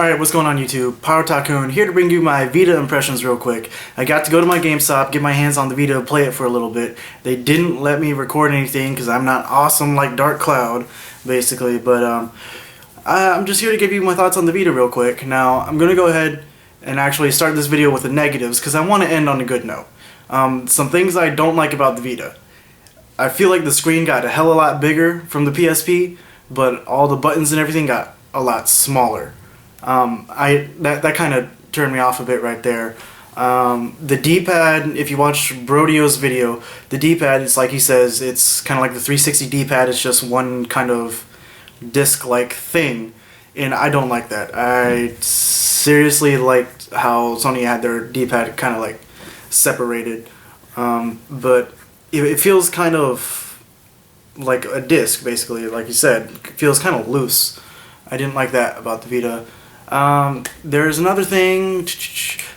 Alright, what's going on YouTube? PyroTakun here to bring you my Vita impressions real quick. I got to go to my Gamestop, get my hands on the Vita, play it for a little bit. They didn't let me record anything because I'm not awesome like Dark Cloud, basically, but I'm just here to give you my thoughts on the Vita real quick. Now, I'm going to go ahead and actually start this video with the negatives because I want to end on a good note. Some things I don't like about the Vita. I feel like the screen got a hell of a lot bigger from the PSP, but all the buttons and everything got a lot smaller. That kind of turned me off a bit right there. The D-pad, if you watch Brodeo's video, the D-pad, it's like he says, it's kind of like the 360 D-pad, it's just one kind of disc-like thing, and I don't like that. I seriously liked how Sony had their D-pad kind of like separated, but it feels kind of like a disc, basically, like you said. It feels kind of loose. I didn't like that about the Vita. There's another thing,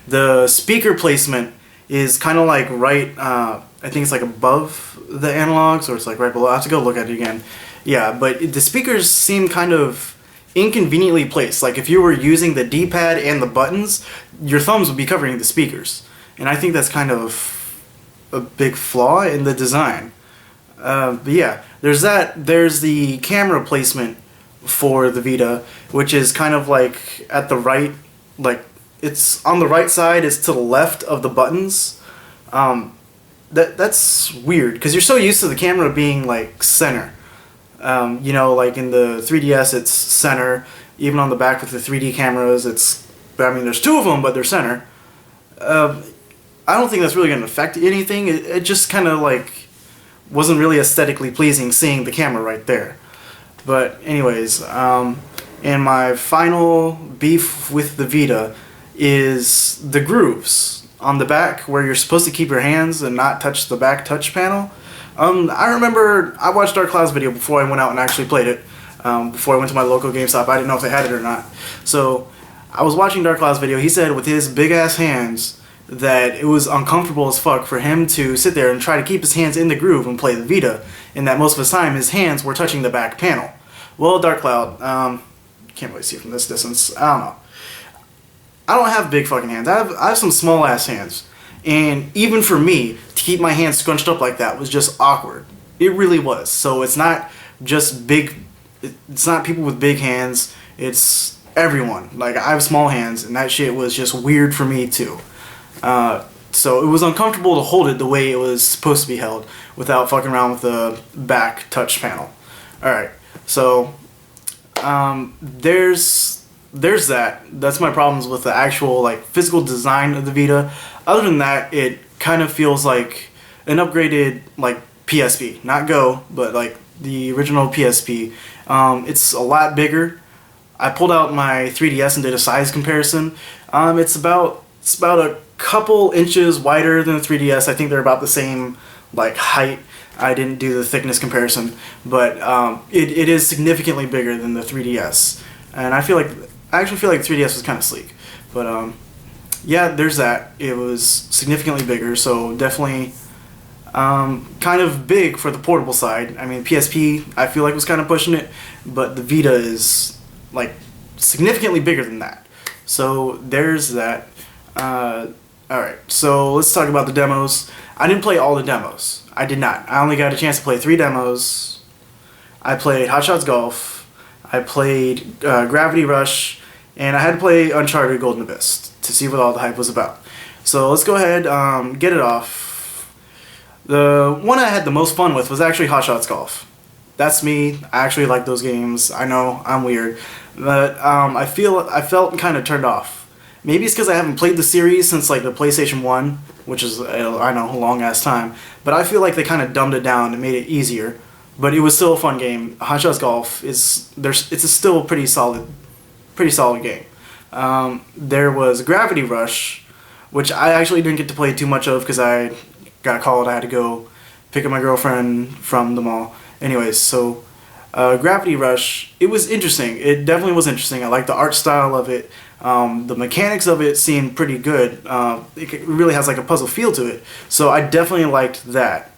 the speaker placement is kind of like right, I think it's like above the analogs, or it's like right below. I have to go look at it again. Yeah, but the speakers seem kind of inconveniently placed. Like if you were using the D-pad and the buttons, your thumbs would be covering the speakers. And I think that's kind of a big flaw in the design. But yeah, there's that. There's the camera placement for the Vita, which is kind of like at the right, like it's on the right side, it's to the left of the buttons. That's weird because you're so used to the camera being like center. You know, like in the 3DS it's center, even on the back with the 3D cameras it's, I mean there's two of them but they're center. I don't think that's really going to affect anything. It just kind of like wasn't really aesthetically pleasing seeing the camera right there. But anyways, and my final beef with the Vita is the grooves on the back where you're supposed to keep your hands and not touch the back touch panel. I remember I watched Dark Cloud's video before I went out and actually played it. Before I went to my local GameStop, I didn't know if they had it or not. So I was watching Dark Cloud's video. He said with his big ass hands that it was uncomfortable as fuck for him to sit there and try to keep his hands in the groove and play the Vita, and that most of the time his hands were touching the back panel. Well, Dark Cloud, can't really see from this distance, I don't know. I don't have big fucking hands. I have some small ass hands, and even for me to keep my hands scrunched up like that was just awkward. It really was. So it's not just big, it's not people with big hands, it's everyone. Like I have small hands and that shit was just weird for me too. So it was uncomfortable to hold it the way it was supposed to be held without fucking around with the back touch panel. Alright, so there's that. That's my problems with the actual like physical design of the Vita. Other than that, it kind of feels like an upgraded like PSP. Not Go, but like the original PSP. It's a lot bigger. I pulled out my 3DS and did a size comparison. It's about a couple inches wider than the 3DS. I think they're about the same like height. I didn't do the thickness comparison, but it is significantly bigger than the 3DS. And I actually feel like the 3DS was kind of sleek. But yeah, there's that. It was significantly bigger, so definitely kind of big for the portable side. I mean, PSP I feel like was kind of pushing it, but the Vita is like significantly bigger than that. So there's that. Alright, so let's talk about the demos. I didn't play all the demos. I did not. I only got a chance to play 3 demos. I played Hot Shots Golf, I played Gravity Rush, and I had to play Uncharted Golden Abyss to see what all the hype was about. So let's go ahead, get it off. The one I had the most fun with was actually Hot Shots Golf. That's me. I actually like those games. I know, I'm weird. But I felt kind of turned off. Maybe it's because I haven't played the series since like the PlayStation 1, which is, I know, a long ass time. But I feel like they kind of dumbed it down and made it easier. But it was still a fun game. Hot Shots Golf it's still a pretty solid game. There was Gravity Rush, which I actually didn't get to play too much of because I got called. I had to go pick up my girlfriend from the mall. Anyways, so Gravity Rush, it was interesting. It definitely was interesting. I liked the art style of it. The mechanics of it seemed pretty good. It really has like a puzzle feel to it. So I definitely liked that.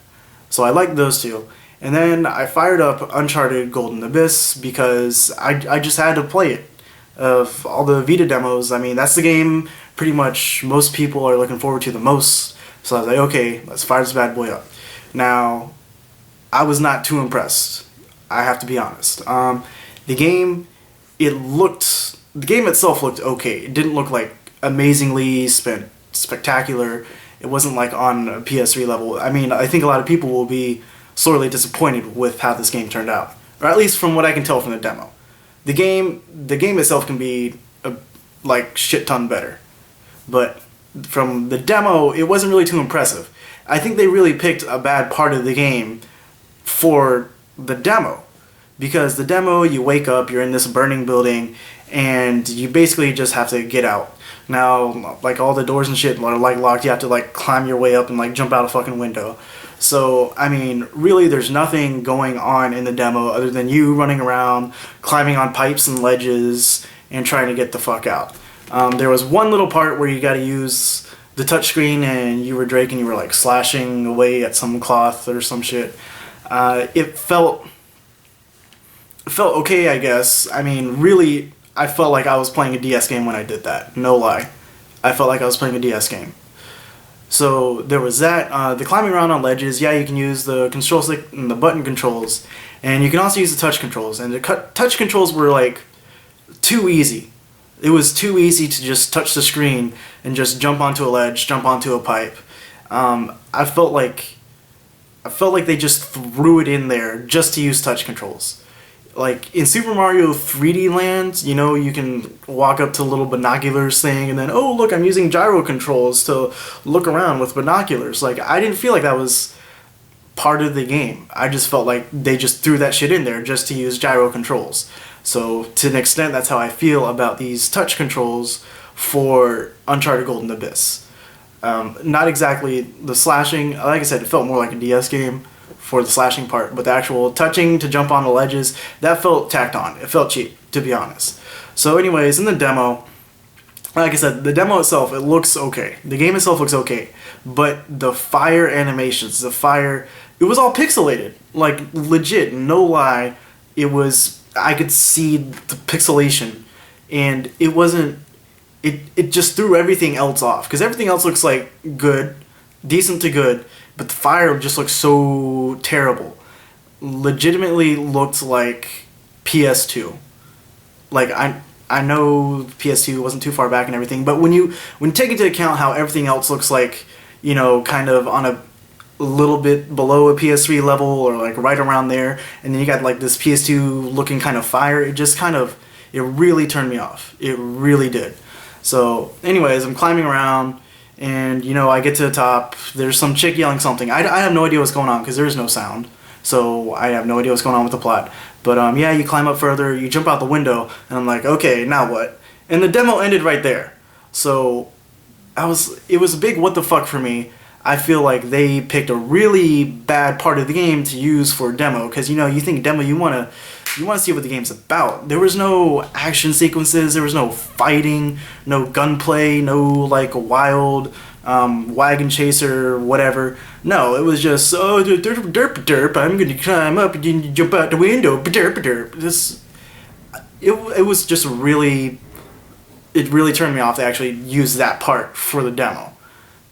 So I liked those two. And then I fired up Uncharted Golden Abyss because I just had to play it. of all the Vita demos. I mean, that's the game pretty much most people are looking forward to the most. So I was like, okay, let's fire this bad boy up. Now, I was not too impressed. I have to be honest. The game itself looked okay. It didn't look like amazingly spectacular. It wasn't like on a PS3 level. I mean, I think a lot of people will be sorely disappointed with how this game turned out, or at least from what I can tell from the demo. The game itself can be like shit ton better, but from the demo, it wasn't really too impressive. I think they really picked a bad part of the game for the demo, because the demo, you wake up, you're in this burning building, and you basically just have to get out. Now, like, all the doors and shit are like locked. You have to like climb your way up and like jump out a fucking window. So, I mean, really there's nothing going on in the demo other than you running around, climbing on pipes and ledges, and trying to get the fuck out. There was one little part where you gotta use the touchscreen and you were Drake and you were like slashing away at some cloth or some shit. It felt okay, I guess. I mean, really, I felt like I was playing a DS game when I did that. No lie. I felt like I was playing a DS game. So there was that. The climbing around on ledges, yeah, you can use the control stick and the button controls. And you can also use the touch controls. And the touch controls were like too easy. It was too easy to just touch the screen and just jump onto a ledge, jump onto a pipe. I felt like they just threw it in there just to use touch controls. Like in Super Mario 3D Land, you know, you can walk up to a little binoculars thing and then, oh look, I'm using gyro controls to look around with binoculars. Like, I didn't feel like that was part of the game. I just felt like they just threw that shit in there just to use gyro controls. So to an extent, that's how I feel about these touch controls for Uncharted Golden Abyss. Not exactly the slashing. Like I said, it felt more like a DS game for the slashing part, but the actual touching to jump on the ledges, that felt tacked on. It felt cheap, to be honest. So anyways, in the demo, like I said, the demo itself, it looks okay. The game itself looks okay, but the fire animations, it was all pixelated. Like, legit, no lie, I could see the pixelation, and it wasn't, it just threw everything else off, because everything else looks like good, decent to good, but the fire just looks so terrible. Legitimately looked like PS2. Like, I know PS2 wasn't too far back and everything, but when you take into account how everything else looks like, you know, kind of on a little bit below a PS3 level or like right around there, and then you got like this PS2 looking kind of fire, it really turned me off. It really did. So anyways, I'm climbing around, and, you know, I get to the top, there's some chick yelling something. I have no idea what's going on because there is no sound. So I have no idea what's going on with the plot. But yeah, you climb up further, you jump out the window, and I'm like, okay, now what? And the demo ended right there. So it was a big what the fuck for me. I feel like they picked a really bad part of the game to use for demo, because, you know, you think demo, you want to see what the game's about. There was no action sequences, there was no fighting, no gunplay, no like wild wagon chaser, whatever. No, it was just, oh, derp derp, I'm gonna climb up and jump out the window, derp derp. It was just really, it really turned me off to actually use that part for the demo.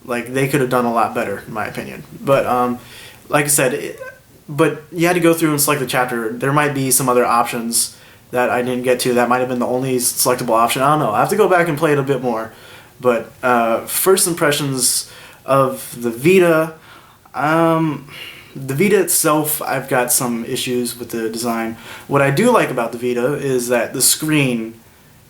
Like, they could have done a lot better, in my opinion. But like I said, but you had to go through and select the chapter. There might be some other options that I didn't get to. That might have been the only selectable option. I don't know. I have to go back and play it a bit more. But first impressions of the Vita. The Vita itself, I've got some issues with the design. What I do like about the Vita is that the screen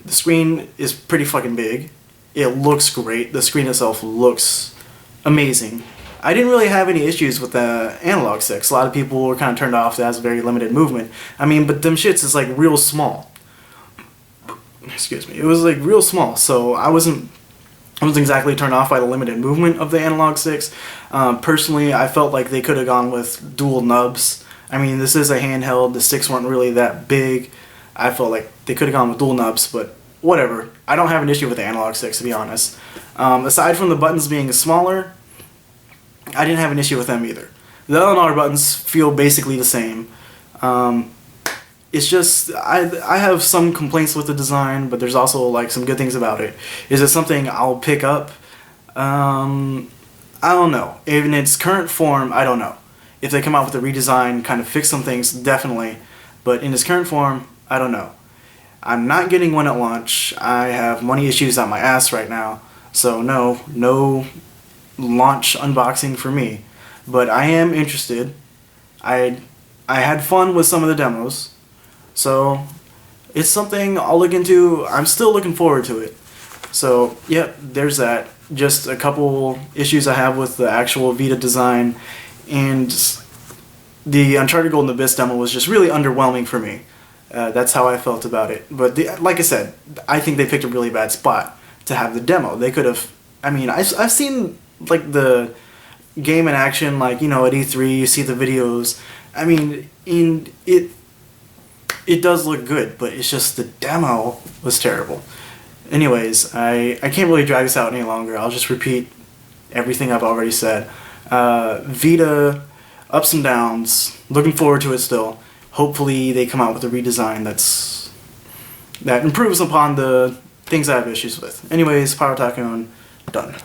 is pretty fucking big. It looks great. The screen itself looks amazing. I didn't really have any issues with the analog sticks. A lot of people were kind of turned off. It has very limited movement. I mean, but them shits is like real small. Excuse me. It was like real small. So I wasn't exactly turned off by the limited movement of the analog sticks. Personally, I felt like they could have gone with dual nubs. I mean, this is a handheld. The sticks weren't really that big. I felt like they could have gone with dual nubs, but whatever. I don't have an issue with the analog sticks, to be honest. Aside from the buttons being smaller, I didn't have an issue with them either. The analog buttons feel basically the same. it's just I have some complaints with the design, but there's also like some good things about it. Is it something I'll pick up? I don't know. In its current form, I don't know. If they come out with a redesign, kind of fix some things, definitely. But in its current form, I don't know. I'm not getting one at launch. I have money issues out my ass right now. So no launch unboxing for me. But I am interested. I had fun with some of the demos. So it's something I'll look into. I'm still looking forward to it. So yeah, there's that. Just a couple issues I have with the actual Vita design, and the Uncharted Golden Abyss demo was just really underwhelming for me. That's how I felt about it. But like I said, I think they picked a really bad spot to have the demo. They could have. I mean, I've seen like the game in action, like, you know, at E3. You see the videos. I mean, it does look good, but it's just the demo was terrible. Anyways, I can't really drag this out any longer. I'll just repeat everything I've already said. Vita, ups and downs. Looking forward to it still. Hopefully they come out with a redesign that improves upon the things I have issues with. Anyways, PyroTakun, done.